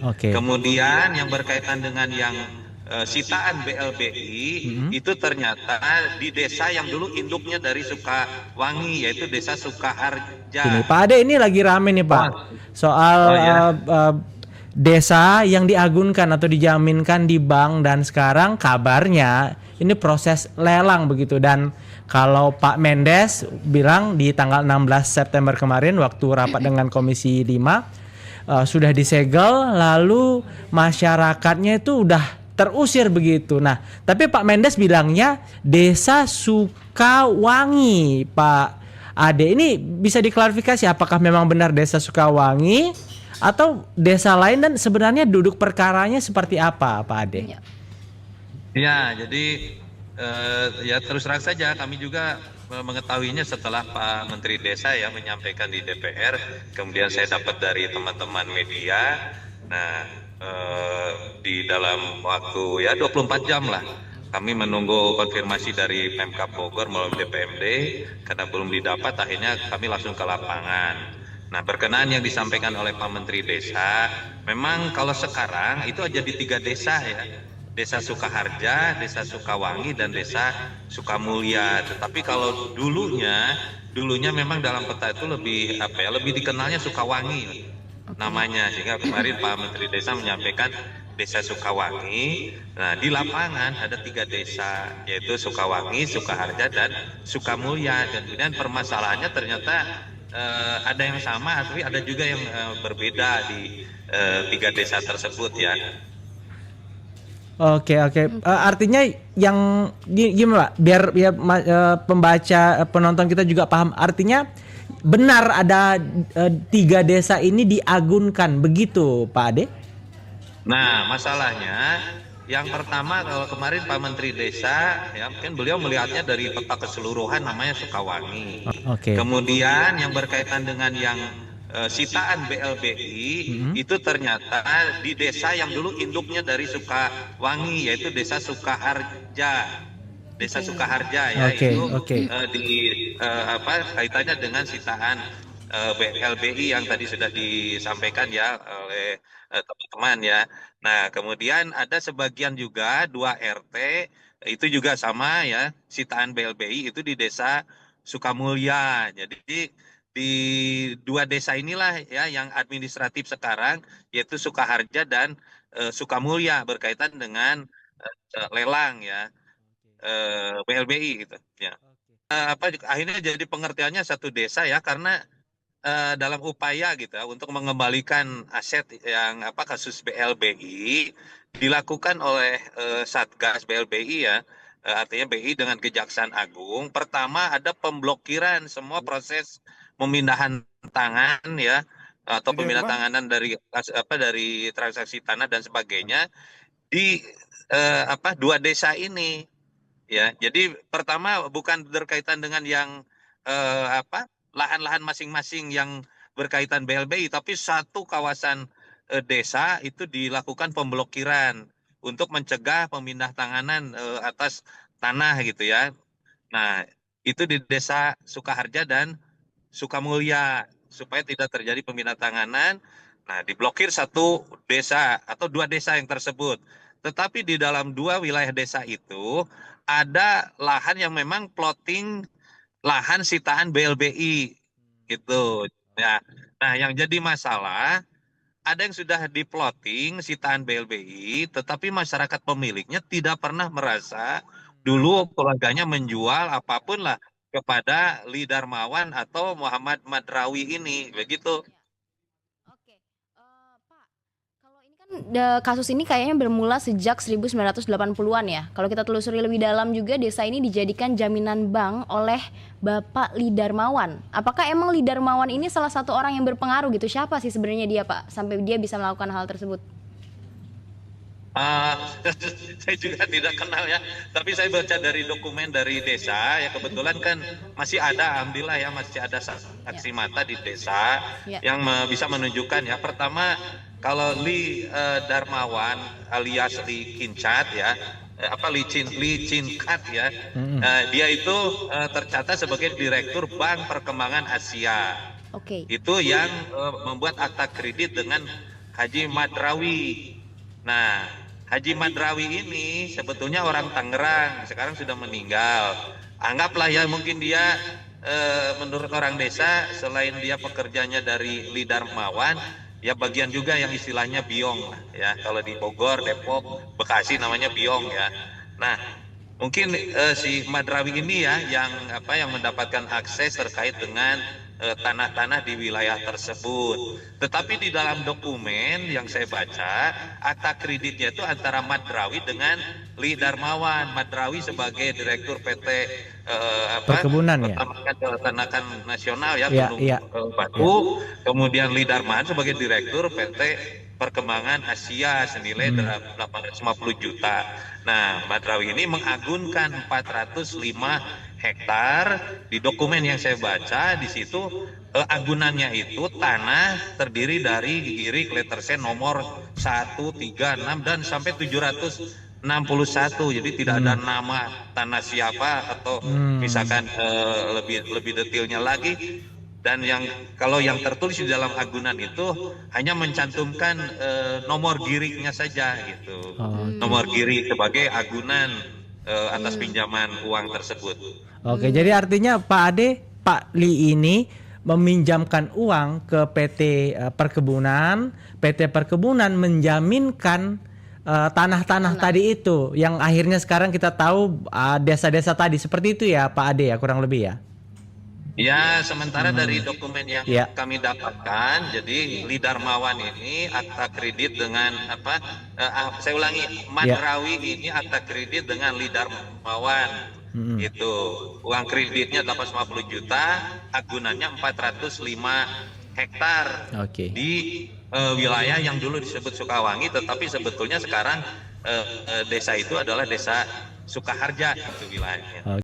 Oke. Kemudian yang berkaitan dengan yang sitaan BLBI itu ternyata di desa yang dulu induknya dari Sukawangi, yaitu Desa Gini, Sukaharja. Pak Ade, ini lagi rame nih Pak, Oh, soal oh ya. desa yang diagunkan atau dijaminkan di bank, dan sekarang kabarnya ini proses lelang begitu. Dan kalau Pak Mendes bilang di tanggal 16 September kemarin waktu rapat dengan Komisi 5 sudah disegel, lalu masyarakatnya itu udah terusir begitu. Nah, tapi Pak Mendes bilangnya Desa Sukawangi, Pak Ade. Ini bisa diklarifikasi apakah memang benar Desa Sukawangi atau desa lain, dan sebenarnya duduk perkaranya seperti apa, Pak Ade? Ya. Ya, jadi ya terus terang saja kami juga mengetahuinya setelah Pak Menteri Desa ya menyampaikan di DPR, kemudian saya dapat dari teman-teman media. Nah, di dalam waktu ya 24 jam lah kami menunggu konfirmasi dari Pemkab Bogor melalui DPMD, karena belum didapat akhirnya kami langsung ke lapangan. Nah, berkenaan yang disampaikan oleh Pak Menteri Desa, memang kalau sekarang itu aja di 3 desa ya, Desa Sukaharja, Desa Sukawangi, dan Desa Sukamulya. Tetapi kalau dulunya memang dalam peta itu lebih apa ya, lebih dikenalnya Sukawangi namanya, sehingga kemarin Pak Menteri Desa menyampaikan Desa Sukawangi. Nah, di lapangan ada 3 desa, yaitu Sukawangi, Sukaharja, dan Sukamulya. Dan kemudian permasalahannya ternyata ada yang sama, tapi ada juga yang berbeda di 3 desa tersebut ya. Oke, oke. Artinya yang gimana, Pak? Biar pembaca, penonton kita juga paham. Artinya benar ada 3 desa ini diagunkan begitu, Pak Ade? Nah, masalahnya yang pertama, kalau kemarin Pak Menteri Desa ya mungkin beliau melihatnya dari peta keseluruhan namanya Sukawangi. Oke. Kemudian yang berkaitan dengan yang sitaan BLBI itu ternyata di desa yang dulu induknya dari Sukawangi, yaitu Desa Sukaharja. Desa Sukaharja ya, Oke, itu oke. di apa kaitannya dengan sitaan BLBI yang tadi sudah disampaikan ya oleh teman-teman ya. Nah, kemudian ada sebagian juga 2 RT itu juga sama ya, sitaan BLBI itu di Desa Sukamulya. Jadi di 2 desa inilah ya yang administratif sekarang, yaitu Sukaharja dan Sukamulya, berkaitan dengan lelang ya, BLBI gitu ya. Apa akhirnya jadi pengertiannya satu desa ya, karena dalam upaya gitu ya, untuk mengembalikan aset yang apa kasus BLBI dilakukan oleh Satgas BLBI ya, artinya BI dengan Kejaksaan Agung. Pertama ada pemblokiran semua proses pemindahan tangan ya, atau pemindahan tanganan dari dari transaksi tanah dan sebagainya di 2 desa ini ya. Jadi pertama bukan berkaitan dengan yang lahan-lahan masing-masing yang berkaitan BLBI, tapi satu kawasan desa itu dilakukan pemblokiran untuk mencegah pemindah tanganan atas tanah gitu ya. Nah, itu di Desa Sukaharja dan Sukamulya supaya tidak terjadi pemindah tanganan. Nah, diblokir satu desa atau 2 desa yang tersebut. Tetapi di dalam 2 wilayah desa itu ada lahan yang memang plotting lahan sitaan BLBI gitu ya. Nah, yang jadi masalah ada yang sudah diplotting sitaan BLBI, tetapi masyarakat pemiliknya tidak pernah merasa dulu keluarganya menjual apapun lah kepada Li Darmawan atau Muhammad Madrawi ini, begitu. Oke, Pak, kalau ini kan kasus ini kayaknya bermula sejak 1980-an ya. Kalau kita telusuri lebih dalam juga, desa ini dijadikan jaminan bank oleh Bapak Lee Darmawan. Apakah emang Lee Darmawan ini salah satu orang yang berpengaruh gitu? Siapa sih sebenarnya dia, Pak, sampai dia bisa melakukan hal tersebut? Ah, saya juga tidak kenal ya, tapi saya baca dari dokumen dari desa ya, kebetulan kan masih ada, alhamdulillah ya, masih ada saksi mata di desa Ya. yang bisa menunjukkan ya. Pertama, kalau Li Darmawan alias Li Kincat ya, Li Cinkat ya, dia itu tercatat sebagai Direktur Bank Perkembangan Asia. Oke. Itu yang membuat akta kredit dengan Haji Madrawi. Nah, Haji Madrawi ini sebetulnya orang Tangerang, sekarang sudah meninggal. Anggaplah ya mungkin dia menurut orang desa, selain dia pekerjanya dari Lidarmawan, ya bagian juga yang istilahnya biong lah, ya. Kalau di Bogor, Depok, Bekasi namanya biong ya. Nah, mungkin si Madrawi ini ya yang mendapatkan akses terkait dengan tanah-tanah di wilayah tersebut. Tetapi di dalam dokumen yang saya baca, akta kreditnya itu antara Madrawi dengan Li Darmawan. Madrawi sebagai direktur PT Perkebunan ya. Peternakan Nasional ya, Ya, Gunung ya. Batu. Kemudian Li Darmawan sebagai direktur PT Perkembangan Asia senilai 850 juta. Nah, Madrawi ini mengagunkan 405 hektar. Di dokumen yang saya baca di situ agunannya itu tanah terdiri dari girik lettersen nomor 136 dan sampai 761. Jadi tidak ada nama tanah siapa atau misalkan lebih detailnya lagi. Dan kalau yang tertulis di dalam agunan itu hanya mencantumkan nomor giriknya saja gitu. Nomor girik sebagai agunan atas pinjaman uang tersebut. Oke, jadi artinya Pak Ade, Pak Li ini meminjamkan uang ke PT Perkebunan, PT Perkebunan menjaminkan tanah-tanah tadi itu, yang akhirnya sekarang kita tahu desa-desa tadi, seperti itu ya Pak Ade ya, kurang lebih ya. Ya, sementara dari dokumen yang kami dapatkan, jadi Li Darmawan ini akta kredit dengan saya ulangi, Madrawi ini akta kredit dengan Li Darmawan. Itu uang kreditnya 850 juta, agunannya 405 hektar di wilayah yang dulu disebut Sukawangi, tetapi sebetulnya sekarang desa itu adalah desa Sukaharja itu wilayahnya.